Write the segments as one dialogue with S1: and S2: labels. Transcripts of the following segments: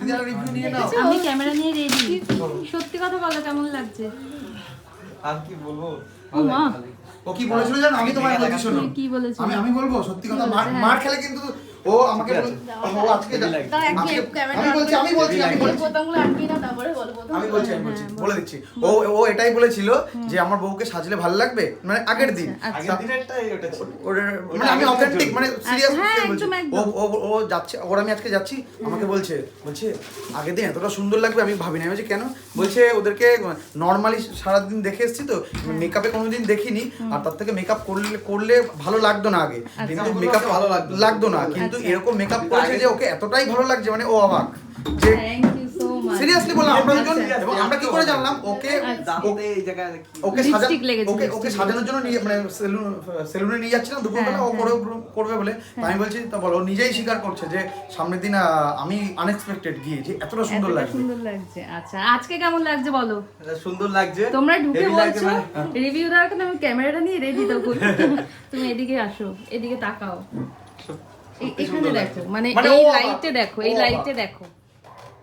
S1: তুমি আর রিভিউ নিয়ে নাও।
S2: আমি ক্যামেরা নিয়ে রেডি। সত্যি কথা বলো কেমন লাগছে?
S1: আর কি বলবো?
S2: ও মা,
S3: ও কি বলেছিল জানো? আমি তোমায় বলছি শোনো।
S2: কি বলেছিল?
S3: আমি বলবো সত্যি কথা,
S2: বলেছে?
S3: মার খেলে কিন্তু ও আমাকে ও আজকে আমি বলছি
S4: বোতামগুলো আটকিয়ে দাও, তারপরে বলো বোতাম।
S3: আমি বলছি বলে দিচ্ছি। ও এটাই বলেছিল যে আমার বউকে সাজলে ভালো লাগবে, মানে আগের দিন।
S1: আগের দিনেরটাই ওটা ছিল।
S3: মানে আমি অথেন্টিক, মানে সিরিয়াস
S2: হ্যাঁ,
S3: বলছি।
S2: একদম, একদম।
S3: ও যাচ্ছে, ওর আমি আজকে যাচ্ছি, আমাকে বলছে আগের দিন এতটা সুন্দর লাগবে আমি ভাবি না। আমি বলছি কেন? বলছে ওদেরকে নর্মালি সারাদিন দেখে এসেছি তো, মেকআপে কোনোদিন দেখিনি, আর তার থেকে মেকআপ করলে ভালো লাগতো না আগে, কিন্তু মেকআপ ভালো লাগতো না, কিন্তু এরকম মেকআপ করেছে যে ওকে এতটাই ভালো লাগছে, মানে ও অবাক যে
S2: thank you so much.
S3: Seriously বললাম। আমরা দুজন, এবং আমরা কি করে জানলাম ওকে
S1: দাঁতে এই জায়গায়
S3: ওকে
S2: Lipstick লেগেছে,
S3: ওকে
S2: lipstick
S3: সাজানোর জন্য নিয়ে, মানে সেলুনে নিয়ে যাচ্ছিলাম দুপুরবেলা, ও করবে বলে। তাই আমি বলছি, তা বলো, ও নিজেই স্বীকার করছে যে সামনের দিন আমি আনএক্সপেক্টেড গিয়ে যে এতটা সুন্দর
S2: এতটা
S3: লাগছে।
S2: সুন্দর লাগছে। আচ্ছা, আজকে কেমন লাগছে বলো?
S1: এটা সুন্দর লাগছে।
S2: তোমরা ঢুকে
S1: Heavy লাগছে
S2: বলছো
S1: মানে।
S2: রিভিউ দেওয়ার জন্য, আমি ক্যামেরাটা নিয়ে রেডি তখন। তুমি এদিকে আসো, এদিকে তাকাও, এখানে দেখো, মানে
S3: মানে
S2: এই
S3: ও আবার-
S2: লাইটে দেখো, এই
S3: ও আবার-
S2: লাইটে দেখো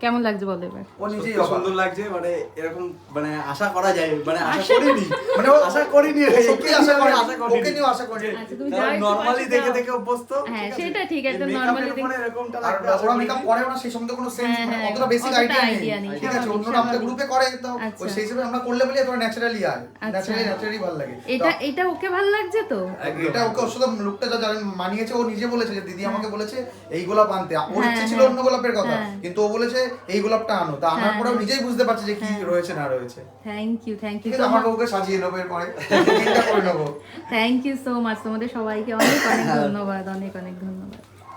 S2: কেমন লাগছে বলো এবার।
S3: ও নিজেই
S1: সত্যি
S3: অবাক।
S1: সুন্দর লাগছে, মানে এরকম মানে আশা করা যায়, মানে আশা
S2: আশা-
S1: করিনি,
S3: মানে ও
S1: আশা করিনি,
S3: সত্যি আশা করে,
S1: আশা করিনি।
S3: ওকে নিয়েও আশা করিনি।
S2: আচ্ছা, তুমি যাও একটু
S1: নরমালি
S2: পাশে
S1: দেখে
S2: যাও।
S1: দেখে অভ্যস্ত।
S2: হ্যাঁ,
S1: আছে?
S2: সেটা ঠিক, একদম
S1: এই
S2: normally
S1: makeup এর উপরে
S2: দেখে-
S1: এরকমটা
S3: আর
S1: লাগবে আশা
S3: ওরা
S1: করিনি।
S3: মেকআপ করে না, সেই সম্বন্ধে কোনো সেন্স,
S2: হ্যাঁ, হ্যাঁ,
S3: অতটা বেসিক
S2: অতটা
S3: আইডিয়া
S2: idea
S3: নেই,
S2: নেই,
S3: ঠিক আছে?
S2: স্বাভাবিক,
S3: অন্যরা আমাদের
S2: স্বাভাবিক।
S3: গ্রুপে করে, তো
S2: আচ্ছা।
S3: ওই সেই হিসেবে আমরা করলে বলি এতটা ন্যাচারালি হয়,
S2: আচ্ছা।
S3: ন্যাচারালি ভালো লাগে।
S2: এটা ওকে ভালো লাগছে তো?
S3: এটা ওকে ওর সাথে লুকটা যা মানিয়েছে, ও নিজে বলেছে যে দিদি আমাকে বলেছে এই গোলাপ আনতে, ওর
S2: হ্যাঁ,
S3: ইচ্ছে ছিল
S2: হ্যাঁ।
S3: অন্য গোলাপের কথা,
S2: হ্যাঁ।
S3: কিন্তু ও বলেছে এই গোলাপটা আনো, তা আনার
S2: হ্যাঁ,
S3: পরেও
S2: হ্যাঁ।
S3: নিজেই বুঝতে পারছে যে কি রয়েছে না রয়েছে।
S2: থ্যাংক ইউ
S3: ঠিক আছে, আমার বউকে সাজিয়ে নেবো এরপরে, চিন্তা করে নেবো।
S2: Thank you so much. তোমাদের সবাইকে অনেক অনেক ধন্যবাদ, অনেক অনেক ধন্যবাদ।